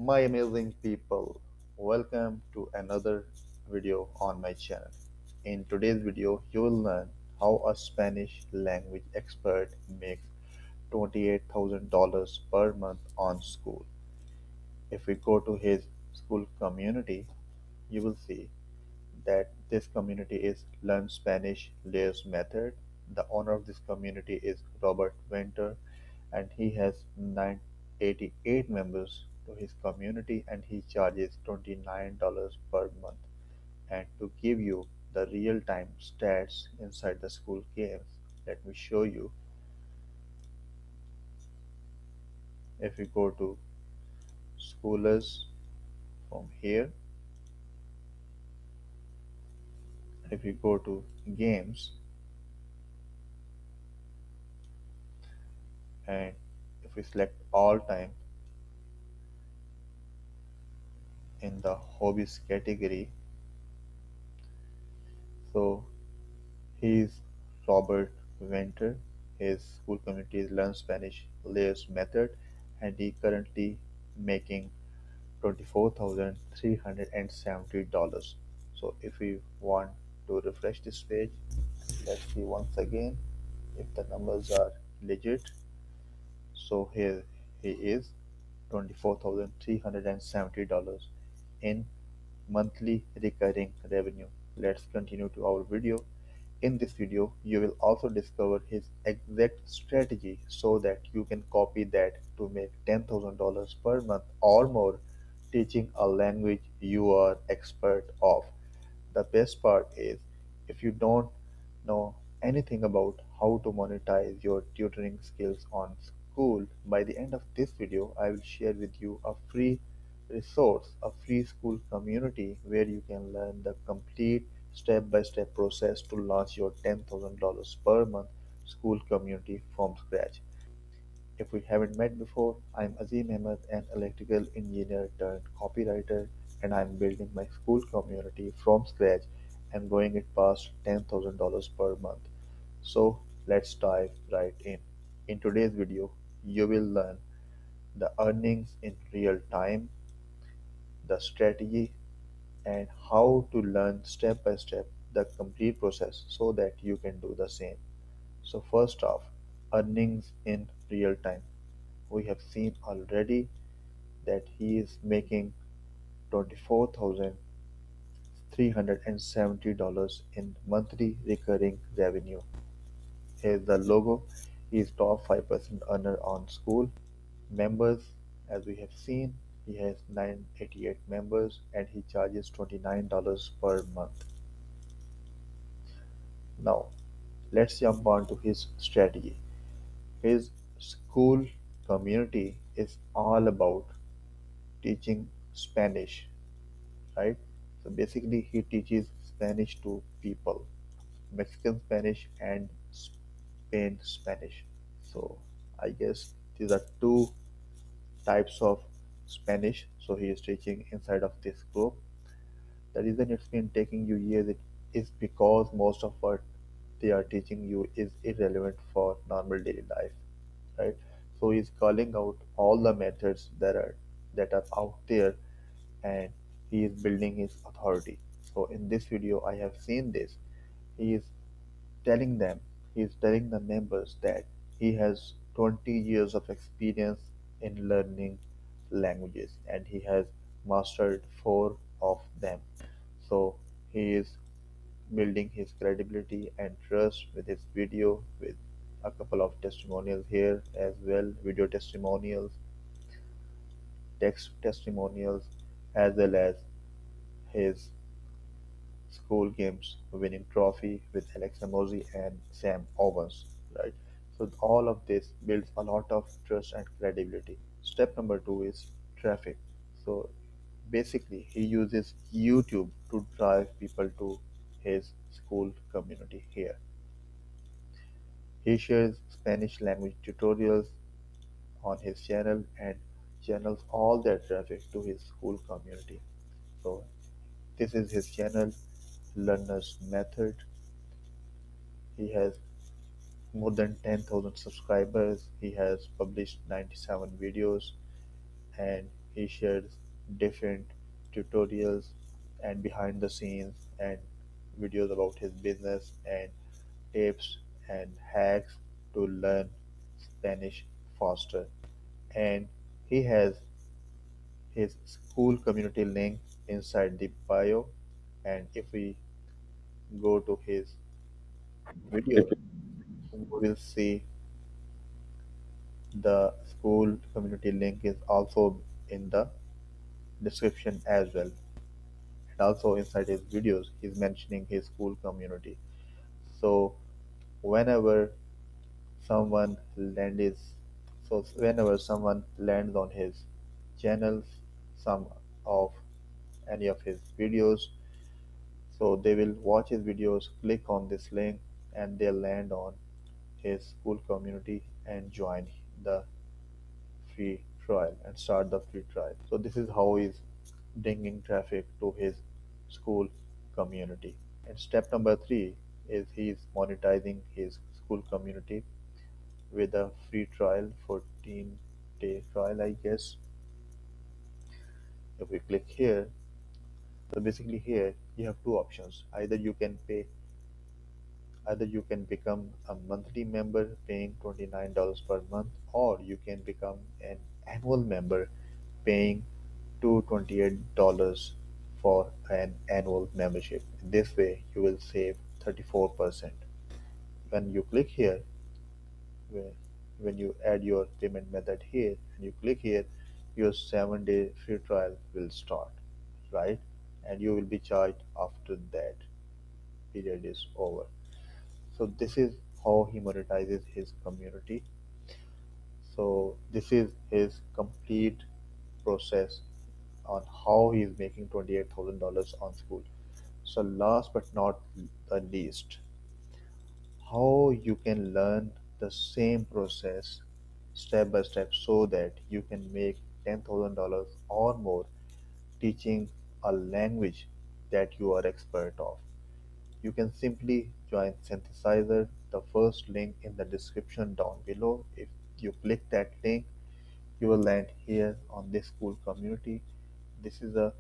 My amazing people, welcome to another video on my channel. In today's video, you will learn how a Spanish language expert makes $28,000 per month on Skool. If we go to his Skool community, you will see that this community is Learn Spanish Layers Method. The owner of this community is Robert Winter, and he has 988 members to his community, and he charges $29 per month. And to give you the real-time stats inside the Skool games, let me show you. If we go to Schoolers from here, if we go to games, and if we select all time in the hobbies category, so he is Robert Venter. His Skool community is Learn Spanish Layers Method, and he currently making $24,370. So if we want to refresh this page, let's see once again if the numbers are legit. So here he is $24,370 in monthly recurring revenue. Let's continue to our video. In this video, you will also discover his exact strategy so that you can copy that to make $10,000 per month or more teaching a language you are expert of. The best part is, if you don't know anything about how to monetize your tutoring skills on Skool, by the end of this video, I will share with you a free resource, a free Skool community where you can learn the complete step-by-step process to launch your $10,000 per month Skool community from scratch. If we haven't met before, I'm Azim Ahmed, an electrical engineer turned copywriter, and I'm building my Skool community from scratch and growing it past $10,000 per month. So let's dive right in. In today's video, you will learn the earnings in real time, the strategy, and how to learn step by step the complete process so that you can do the same. So first off, earnings in real time. We have seen already that he is making $24,370 in monthly recurring revenue. Here's the logo. He is top 5% earner on Skool. Members, as we have seen, he has 988 members and he charges $29 per month. Now, let's jump on to his strategy. His Skool community is all about teaching Spanish, right? So basically, he teaches Spanish to people, Mexican Spanish and Spain Spanish. So I guess these are two types of Spanish. So he is teaching inside of this group. The reason it's been taking you years is because most of what they are teaching you is irrelevant for normal daily life, right? So he's calling out all the methods that are out there, and he is building his authority. So in this video, I have seen this. He is telling them, he is telling the members that he has 20 years of experience in learning languages and he has mastered four of them. So he is building his credibility and trust with his video, with a couple of testimonials here as well, video testimonials, text testimonials, as well as his Skool games winning trophy with Alex Emoji and Sam Owens, right? So all of this builds a lot of trust and credibility. Step number two is traffic. So basically, he uses YouTube to drive people to his Skool community here. He shares Spanish language tutorials on his channel and channels all that traffic to his Skool community. So this is his channel, Learner's Method. He has more than 10,000 subscribers. He has published 97 videos and He shares different tutorials and behind the scenes and videos about his business and tips and hacks to learn Spanish faster. And he has his Skool community link inside the bio. And if we go to his video, we will see the Skool community link is also in the description as well. And also inside his videos, he's mentioning his Skool community. So whenever someone lands whenever someone lands on his channels, some of any of his videos, so they will watch his videos, click on this link, and they'll land on his Skool community and join the free trial and start the free trial. So this is how he's bringing traffic to his Skool community. And step number three is he's monetizing his Skool community with a free trial, 14-day trial, I guess. If we click here, so basically here you have two options. Either you can become a monthly member paying $29 per month, or you can become an annual member paying $228 for an annual membership. This way you will save 34%. When you click here, where when you add your payment method here and you click here, your 7-day free trial will start, right? And you will be charged after that period is over. So this is how he monetizes his community. So this is his complete process on how he is making $28,000 on Skool. So last but not the least, how you can learn the same process step by step so that you can make $10,000 or more teaching a language that you are expert of. You can simply join Synthesizer, the first link in the description down below. If you click that link, you will land here on this Skool community. This is a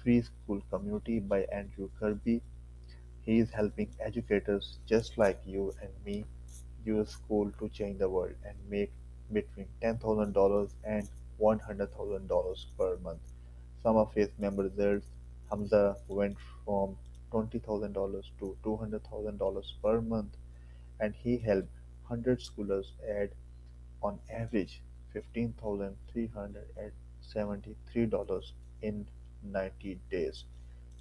free Skool community by Andrew Kirby. He is helping educators just like you and me use Skool to change the world and make between $10,000 and $100,000 per month. Some of his member results, Hamza went from $20,000 to $200,000 per month, and he helped 100 schoolers add, on average, $15,373 in 90 days.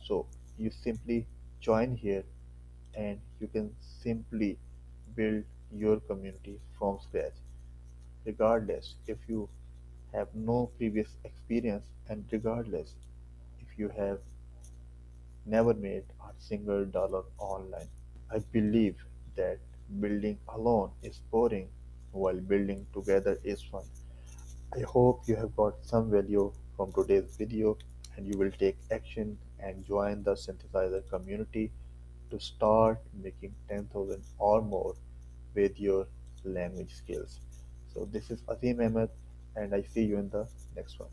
So you simply join here and you can simply build your community from scratch, regardless if you have no previous experience and regardless if you have never made a single dollar online. I believe that building alone is boring while building together is fun. I hope you have got some value from today's video and you will take action and join the synthesizer community to start making 10,000 or more with your language skills. So this is Azim Ahmed and I see you in the next one.